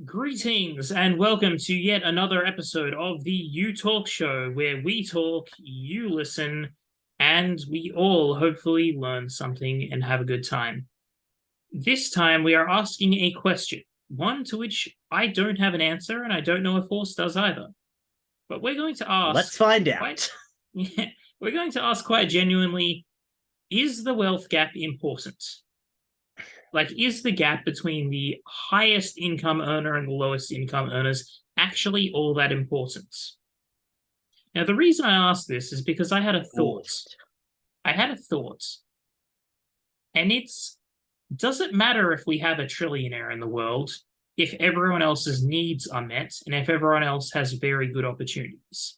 Greetings and welcome to yet another episode of the You Talk Show, where we talk, you listen, and we all hopefully learn something and have a good time. This time we are asking a question, one to which I don't have an answer, and I don't know if Horse does either. But we're going to Let's ask find quite, out. yeah, we're going to ask quite genuinely, is the wealth gap important? Like, is the gap between the highest income earner and the lowest income earners actually all that important? Now, the reason I ask this is because I had a thought. I had a thought, and it's, does it matter if we have a trillionaire in the world if everyone else's needs are met and if everyone else has very good opportunities?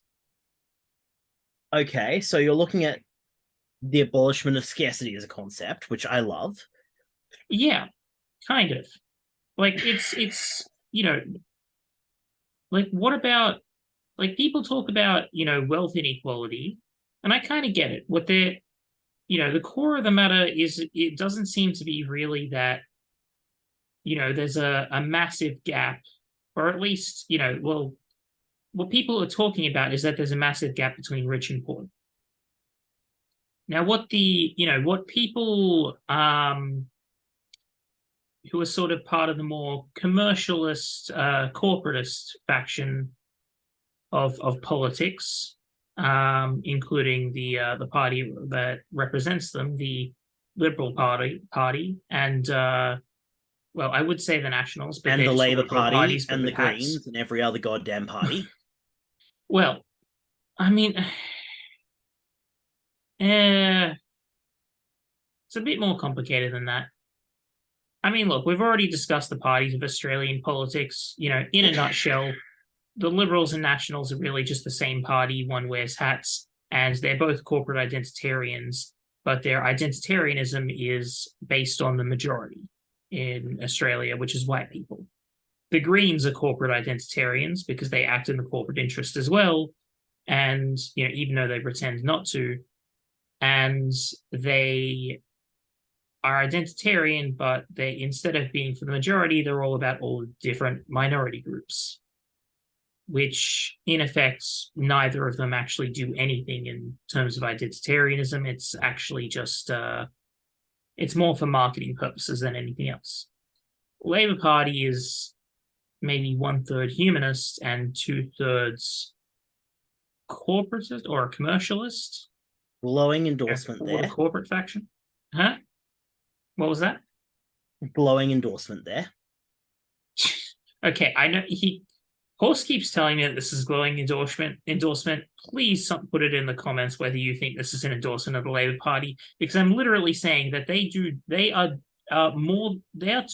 Okay, so you're looking at the abolishment of scarcity as a concept, which I love. Yeah, kind of. Like, it's like, what about, like, people talk about, wealth inequality, and I kind of get it. What they're, the core of the matter is it doesn't seem to be really that, there's a massive gap, or at least, well, what people are talking about is that there's a massive gap between rich and poor. Now, what people who are sort of part of the more commercialist, corporatist faction of politics, including the party that represents them, the Liberal Party, and well, I would say the Nationals, but And they're the just Labour Liberal Party parties, but and the with hats. Greens and every other goddamn party. Well, I mean, it's a bit more complicated than that. I mean, look, we've already discussed the parties of Australian politics. In a nutshell, the Liberals and Nationals are really just the same party. One wears hats, and they're both corporate identitarians, but their identitarianism is based on the majority in Australia, which is white people. The Greens are corporate identitarians because they act in the corporate interest as well, and even though they pretend not to, and they are identitarian, but they, instead of being for the majority, they're all about all different minority groups, which in effect, neither of them actually do anything in terms of identitarianism. It's actually just, it's more for marketing purposes than anything else. Labour Party is maybe 1/3 humanist and 2/3 corporatist or commercialist. Glowing endorsement For the there. corporate faction. Huh? What was that? Glowing endorsement there. Okay, I know Horse keeps telling me that this is glowing endorsement. Please put it in the comments whether you think this is an endorsement of the Labour Party, because I'm literally saying that they are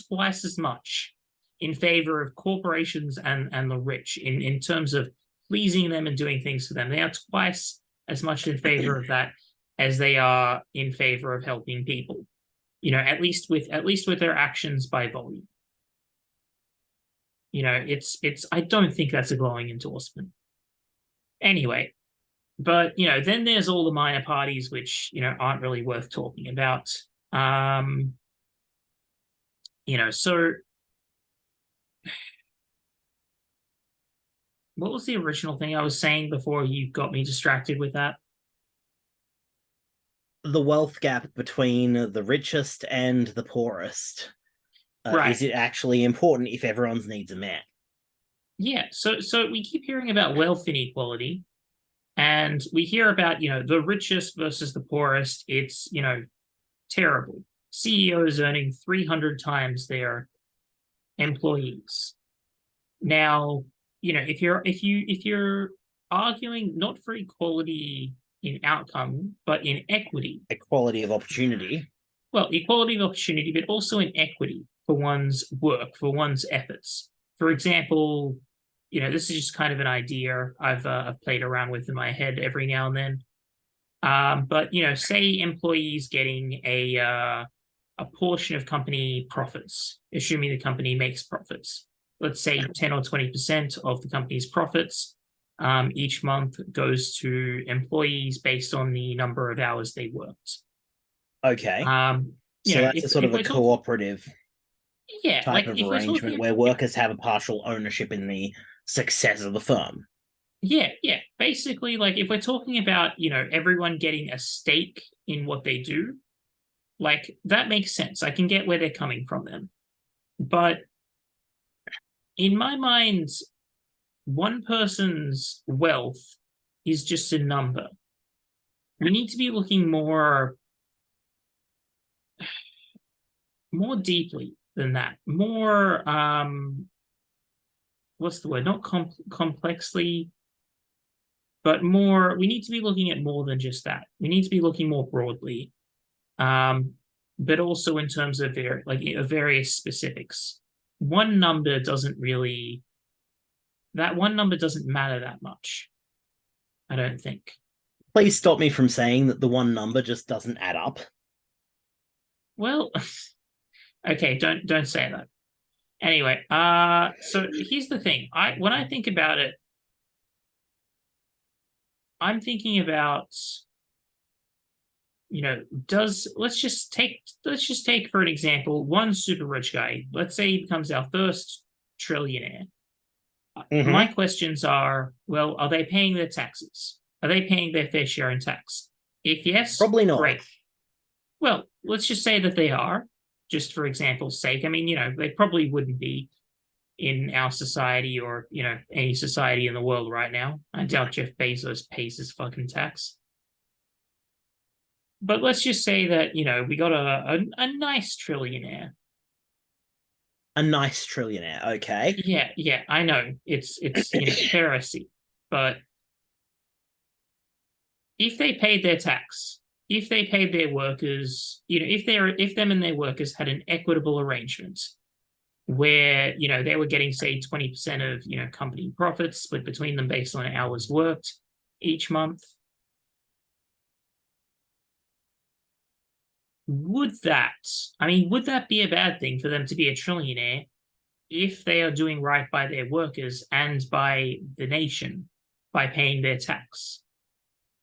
twice as much in favor of corporations and the rich in terms of pleasing them and doing things for them. They are twice as much in favor of that as they are in favor of helping people. At least with their actions by volume. It's I don't think that's a glowing endorsement. Anyway, but then there's all the minor parties which aren't really worth talking about. So what was the original thing I was saying before you got me distracted with that? The wealth gap between the richest and the poorest. Right. Is it actually important if everyone's needs are met? Yeah. So we keep hearing about wealth inequality, and we hear about the richest versus the poorest. It's terrible. CEOs earning 300 times their employees. Now, if you're arguing not for equality in outcome, but in equity, Equality of opportunity. well, equality of opportunity, but also in equity for one's work, for one's efforts. For example, this is just kind of an idea I've played around with in my head every now and then. But say employees getting a portion of company profits, assuming the company makes profits. Let's say 10 or 20% of the company's profits each month goes to employees based on the number of hours they worked. Okay. So that's a sort of a cooperative. Yeah, type like of if we're arrangement talking, where workers have a partial ownership in the success of the firm. yeah, basically, like if we're talking about, everyone getting a stake in what they do, like that makes sense. I can get where they're coming from then. But in my mind, one person's wealth is just a number. We need to be looking more deeply than that. More what's the word? Not complexly, but more, we need to be looking at more than just that. We need to be looking more broadly. But also in terms of various specifics. One number doesn't really that one number doesn't matter that much, I don't think. Please stop me from saying that the one number just doesn't add up. Well, okay, don't say that. Anyway, so here's the thing. When I think about it, I'm thinking about, let's just take for an example one super rich guy. Let's say he becomes our first trillionaire. My questions are, well, are they paying their taxes? Are they paying their fair share in tax? If yes, Probably not. great. Well, let's just say that they are, just for example's sake. I mean, they probably wouldn't be in our society or, any society in the world right now. I doubt Jeff Bezos pays his fucking tax. But let's just say that, we got a nice trillionaire. A nice trillionaire, okay. Yeah, I know. It's heresy. But if they paid their tax, if they paid their workers, if them and their workers had an equitable arrangement where, they were getting, say, 20% of, company profits split between them based on hours worked each month, would that be a bad thing for them to be a trillionaire if they are doing right by their workers and by the nation by paying their tax?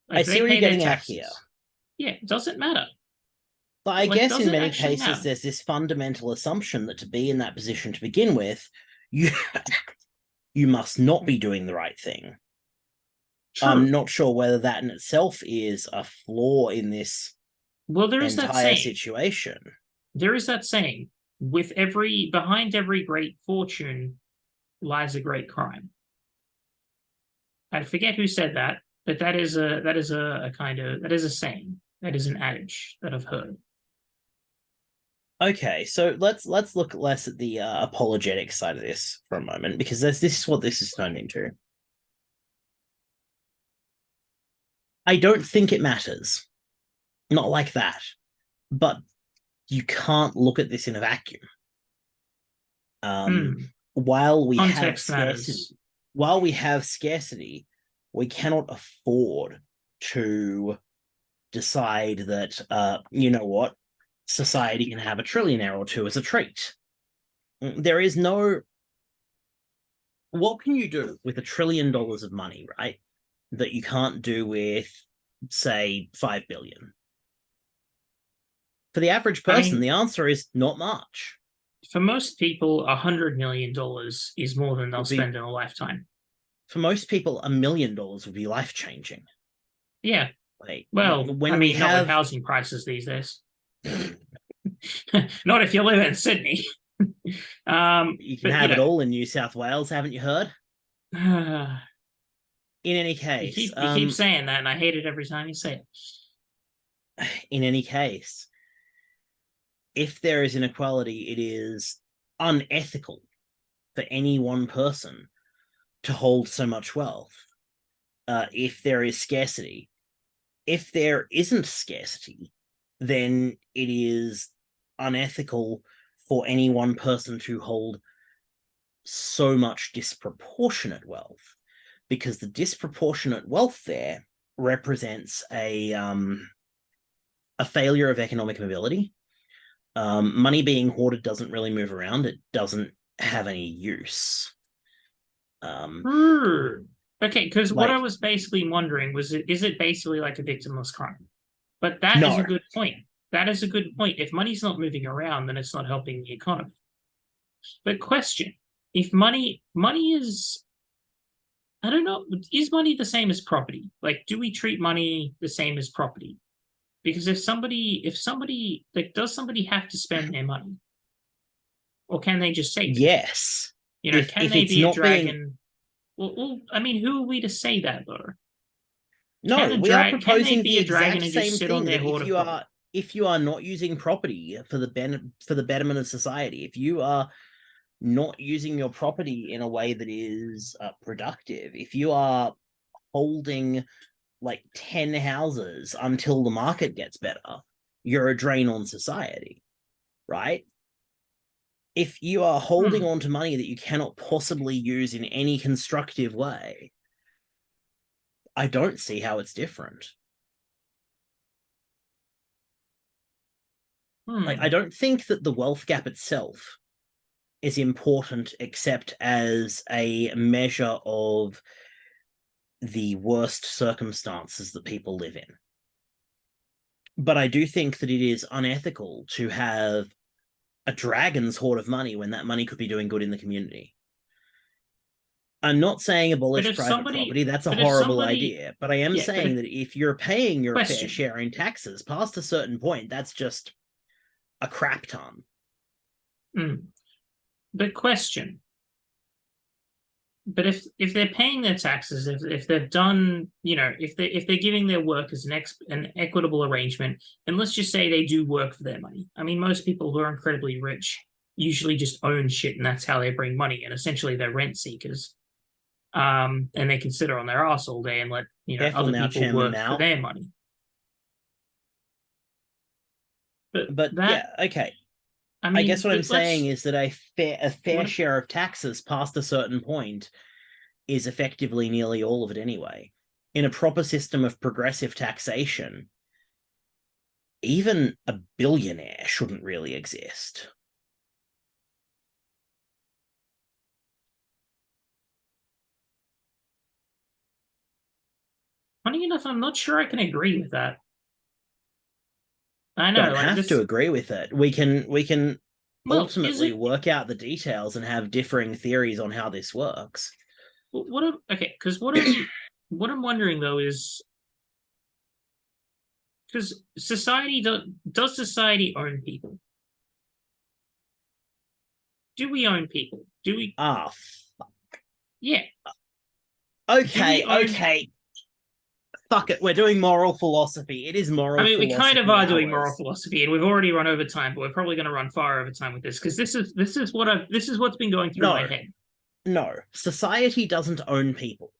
I see what you're getting at here. Yeah, it doesn't matter. But I guess in many cases, there's this fundamental assumption that to be in that position to begin with, you must not be doing the right thing. True. I'm not sure whether that in itself is a flaw in this entire situation. There is that saying, behind every great fortune lies a great crime. I forget who said that, but that is a saying. That is an adage that I've heard. Okay, so let's look less at the apologetic side of this for a moment, because this is what this is turned into. I don't think it matters. Not like that. But you can't look at this in a vacuum. While we have scarcity, we cannot afford to decide that you know what, society can have a trillionaire or two as a treat. There is no. What can you do with $1 trillion of money, right? That you can't do with, say, 5 billion. For the average person, the answer is not much. For most people, $100 million is more than they'll spend in a lifetime. For most people, $1 million would be life-changing. Yeah. Well, not with housing prices these days. Not if you live in Sydney. You can have it all in New South Wales, haven't you heard? In any case, you keep saying that, and I hate it every time you say it. In any case, if there is inequality, it is unethical for any one person to hold so much wealth. If there is scarcity, if there isn't scarcity, then it is unethical for any one person to hold so much disproportionate wealth, because the disproportionate wealth there represents a failure of economic mobility. Money being hoarded doesn't really move around. It doesn't have any use. Okay, because what I was basically wondering was, is it basically like a victimless crime? But that is a good point. That is a good point. If money's not moving around, then it's not helping the economy. But question: if money is, I don't know, is money the same as property? Like, do we treat money the same as property? Because if somebody like, does somebody have to spend their money, or can they just say to? Yes. You know, If can they it's be a not being- dragon? Well, I mean, who are we to say that though? No, Can a we are can they proposing be the a dragon exact and just same sit on thing their that hoard of property? if you are not using property for the betterment of society, if you are not using your property in a way that is productive, if you are holding like 10 houses until the market gets better, you're a drain on society, right? If you are holding on to money that you cannot possibly use in any constructive way, I don't see how it's different. Like, I don't think that the wealth gap itself is important except as a measure of the worst circumstances that people live in. But I do think that it is unethical to have a dragon's hoard of money when that money could be doing good in the community. I'm not saying abolish private property. That's a horrible idea. But I am saying that if you're paying your fair share in taxes past a certain point, that's just a crap ton. But question. But if they're paying their taxes, if they've done, you know, if they're giving their workers an equitable arrangement, and let's just say they do work for their money. I mean, most people who are incredibly rich usually just own shit, and that's how they bring money. And essentially, they're rent seekers. And they can sit on their ass all day and let other people work for their money. But yeah, okay. I guess what I'm saying is that a fair share of taxes past a certain point is effectively nearly all of it anyway. In a proper system of progressive taxation, even a billionaire shouldn't really exist. Funny enough, I'm not sure I can agree with that. I know. Don't have to agree with it. We can ultimately work out the details and have differing theories on how this works. Because what I'm wondering though is, because does society own people? Do we own people? Do we? Fuck. Yeah. Okay. Fuck it, we're doing moral philosophy. It is moral philosophy. I mean, we kind of are doing moral philosophy, and we've already run over time, but we're probably going to run far over time with this, because this is what's been going through my head. No, society doesn't own people,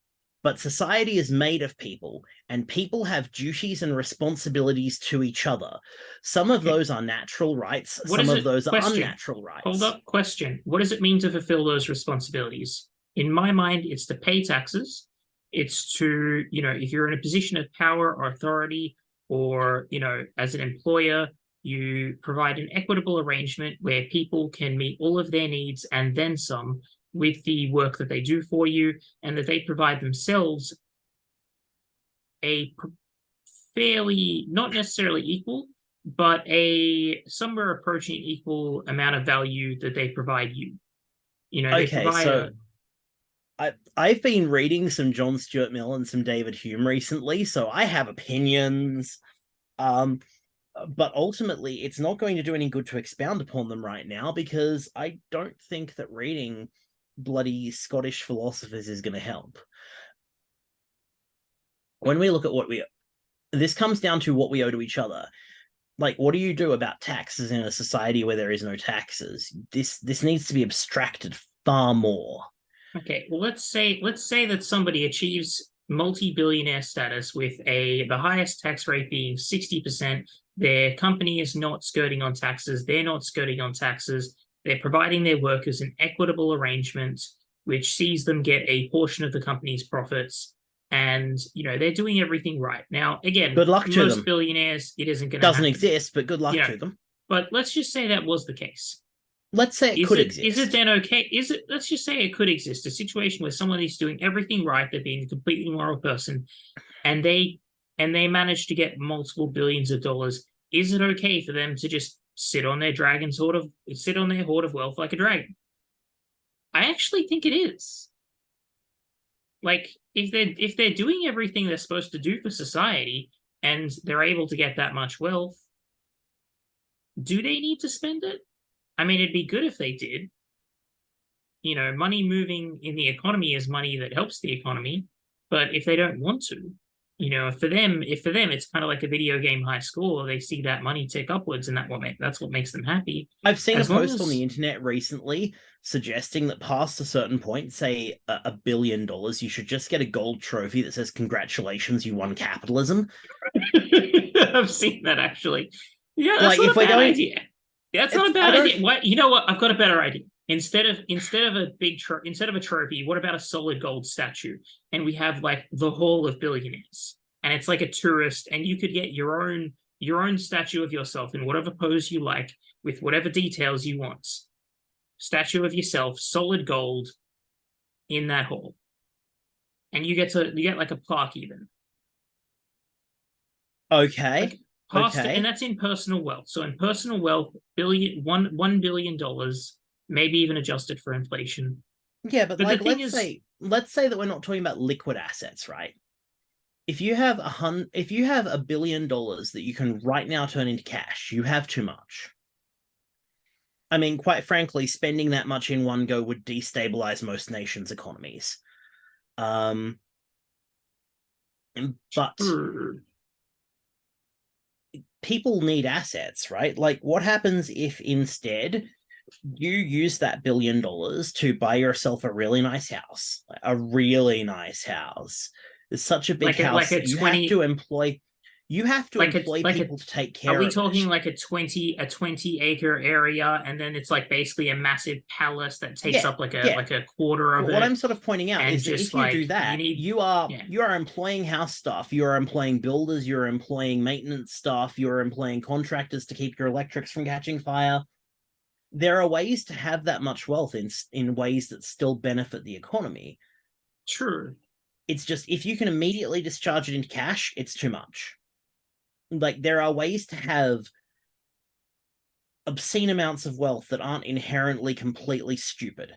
but society is made of people, and people have duties and responsibilities to each other. Some of those are natural rights, some of those are unnatural rights. Hold up, question. What does it mean to fulfill those responsibilities? In my mind, it's to pay taxes. It's to, if you're in a position of power or authority, or, as an employer, you provide an equitable arrangement where people can meet all of their needs and then some with the work that they do for you, and that they provide themselves a fairly, not necessarily equal, but a somewhere approaching equal amount of value that they provide you. I've been reading some John Stuart Mill and some David Hume recently, so I have opinions. But ultimately, it's not going to do any good to expound upon them right now, because I don't think that reading bloody Scottish philosophers is going to help. When we look at this comes down to what we owe to each other. Like, what do you do about taxes in a society where there is no taxes? This needs to be abstracted far more. Okay, well, let's say that somebody achieves multi-billionaire status with the highest tax rate being 60%. Their company is not skirting on taxes. They're not skirting on taxes. They're providing their workers an equitable arrangement which sees them get a portion of the company's profits, and they're doing everything right. Now, again, good luck to most billionaires, it isn't going to doesn't exist, but good luck to them. But let's just say that was the case. Let's say it could exist. Is it then okay? Let's just say it could exist, a situation where someone is doing everything right, they're being a completely moral person, and they manage to get multiple billions of dollars. Is it okay for them to just sit on their hoard of wealth like a dragon? I actually think it is. Like, if they're doing everything they're supposed to do for society and they're able to get that much wealth, do they need to spend it? I mean, it'd be good if they did. You know, money moving in the economy is money that helps the economy. But if they don't want to, you know, for them, it's kind of like a video game high score. They see that money tick upwards, and that's what makes them happy. I've seen As a long post on as- the internet recently suggesting that past a certain point, say $1 billion, you should just get a gold trophy that says "Congratulations, you won capitalism." I've seen that actually. Yeah, that's Like, not if a we're bad going, idea. That's not a I bad don't. idea. What, you know what? I've got a better idea. Instead of instead of a trophy, what about a solid gold statue? And we have like the Hall of Billionaires, and it's like a tourist, and you could get your own statue of yourself in whatever pose you like, with whatever details you want. Statue of yourself, solid gold, in that hall, and you get like a plaque even. Okay. Like, past Okay. and that's in personal wealth. So in personal wealth, $1 billion, maybe even adjusted for inflation. Yeah, but But like, the thing let's is, say that we're not talking about liquid assets, right? If you have $1 billion that you can right now turn into cash, you have too much. I mean, quite frankly, spending that much in one go would destabilize most nations' economies. But people need assets, right? Like, what happens if instead you use that $1 billion to buy yourself a really nice house, a really nice house? It's such a big like house. a 20, You have to employ like people to take are care we of talking it. like a 20-acre area, and then it's like basically a massive palace that takes Yeah, up like yeah. a quarter of But what it, I'm sort of pointing out and is that just if you like do you that, need, you are yeah, employing house staff, you are employing builders, you're employing maintenance staff, you're employing contractors to keep your electrics from catching fire. There are ways to have that much wealth in ways that still benefit the economy. true. It's just, if you can immediately discharge it into cash, it's too much. Like, there are ways to have obscene amounts of wealth that aren't inherently completely stupid.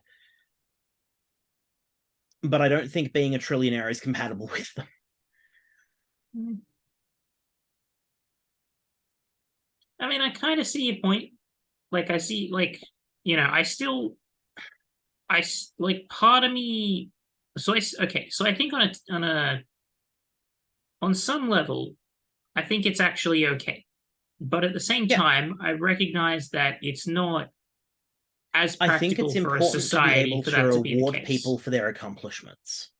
But I don't think being a trillionaire is compatible with them. I mean, I kind of see your point. Like, I see, like, you know, like, part of me. Okay, so I think on some level, I think it's actually okay. But at the same Yeah. time, I recognize that it's not as I think practical it's for a important to be society able for to that to be the reward case. people for their accomplishments.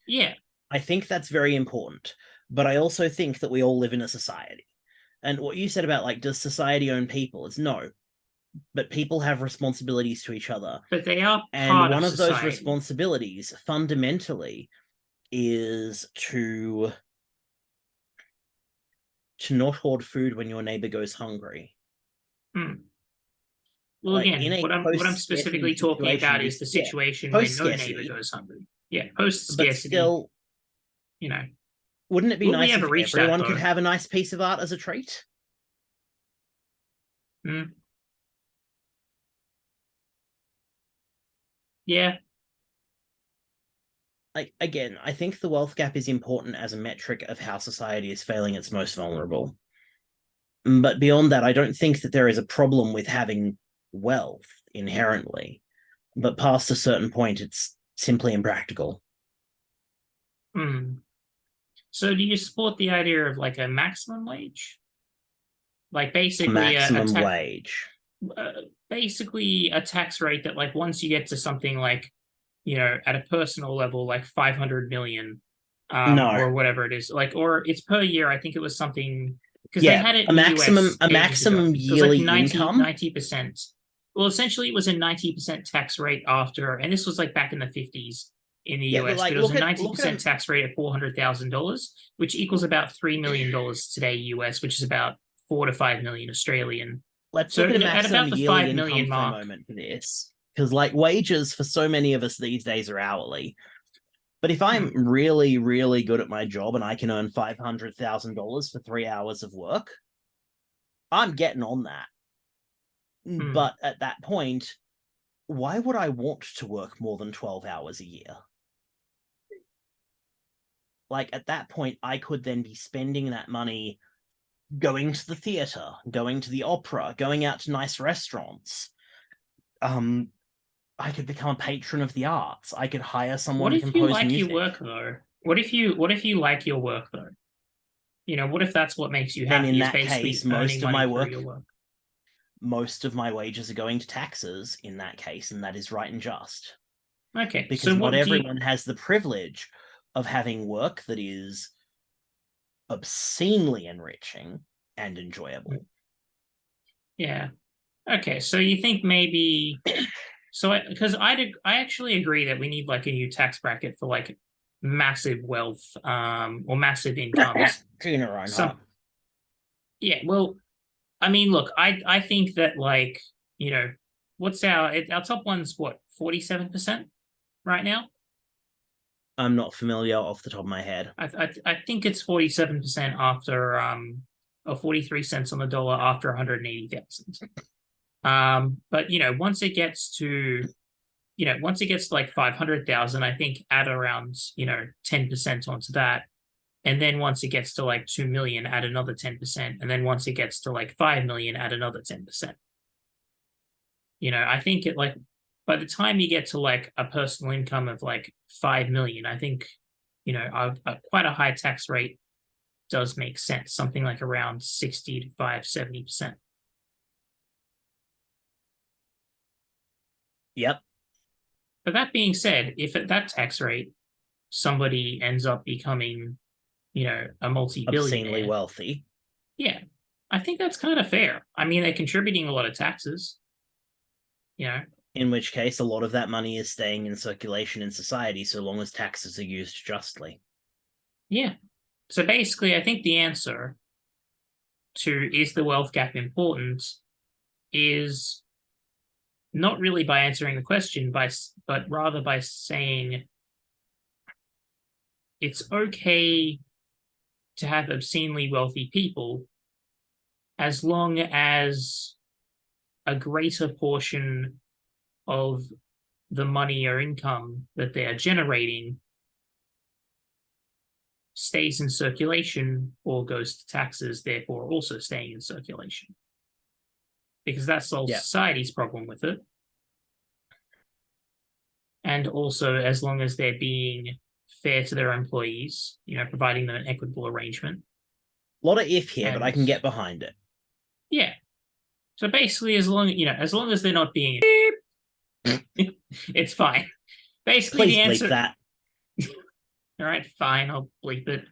Yeah, I think that's very important. But I also think that we all live in a society. And what you said about, like, does society own people? It's no. But people have responsibilities to each other. but they are And part one of of those society. responsibilities fundamentally is to not hoard food when your neighbor goes hungry. Well, Like, again, in a what I'm specifically talking about is the situation where post no neighbor scarcity, goes hungry. Yeah, post but scarcity. still, You know, wouldn't it be will we nice if ever reach that, everyone could though? have a nice piece of art as a treat? Yeah, Like, again, I think the wealth gap is important as a metric of how society is failing its most vulnerable. But beyond that, I don't think that there is a problem with having wealth inherently. But past a certain point, it's simply impractical. So do you support the idea of like a maximum wage? Like, basically Maximum wage. basically a tax rate that, like, once you get to something like, you know, at a personal level, like 500 million, No. or whatever it is, like, or it's per year. I think it was something, because they Yeah, had it a in the maximum US a ages maximum ago. It was like yearly income. 90%. Well, essentially it was a 90% tax rate after, and this was like back in the 50s in the Yeah, but US, like, but it was look a at 90% tax rate at $400,000, which equals about $3 million today US, which is about 4 to 5 million Australian. let's So look at a at maximum about the yearly 5 million income for a mark. moment for this, because, like, wages for so many of us these days are hourly. But if I'm really, really good at my job and I can earn $500,000 for 3 hours of work, I'm getting on that. But at that point, why would I want to work more than 12 hours a year? Like, at that point, I could then be spending that money going to the theater, going to the opera, going out to nice restaurants. I could become a patron of the arts. I could hire someone What to if you compose like your music. work though? What if you like your work though? You know, what if that's what makes you Then happy? in Is that basically case, earning money through your work. most of my wages are going to taxes in that case, and that is right and just. Okay, Because so not what do you? everyone has the privilege of having work that is obscenely enriching and enjoyable. Yeah. Okay, so you think maybe so because I actually agree that we need like a new tax bracket for like massive wealth or massive incomes. Tina Reinhardt. Some yeah, well, I mean, look, I think that like, you know, what's our top one's what, 47% right now? I'm not familiar off the top of my head. I think it's 47% after or 43 cents on the dollar after 180,000. But you know, once it gets to once it gets to like 500,000, I think add around, 10% onto that. And then once it gets to like 2 million, add another 10%. And then once it gets to like 5 million, add another 10%. I think it like by the time you get to like a personal income of like 5 million, I think, quite a high tax rate does make sense. Something like around 65, 70%. Yep. But that being said, if at that tax rate, somebody ends up becoming, a multi-billionaire. Obscenely wealthy. Yeah, I think that's kind of fair. I mean, they're contributing a lot of taxes. In which case, a lot of that money is staying in circulation in society so long as taxes are used justly. Yeah. So basically, I think the answer to is the wealth gap important is not really by answering the question, but rather by saying it's okay to have obscenely wealthy people as long as a greater portion of the money or income that they are generating stays in circulation or goes to taxes, therefore also staying in circulation. Because that solves society's problem with it. And also, as long as they're being fair to their employees, providing them an equitable arrangement. A lot of if here, but I can get behind it. Yeah. So basically, as long as they're not being it's fine. Basically, Please the answer. Bleep that. All right, fine. I'll bleep it.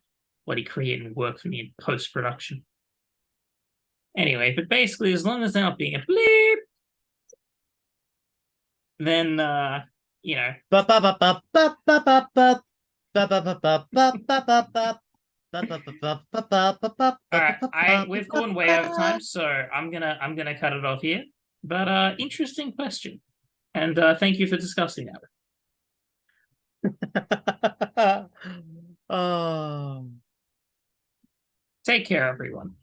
Bloody creating work for me in post production. Anyway, but basically, as long as they're not being a bleep, then we've gone way over time, so I'm gonna cut it off here. But interesting question, and thank you for discussing that. Oh. Take care, everyone.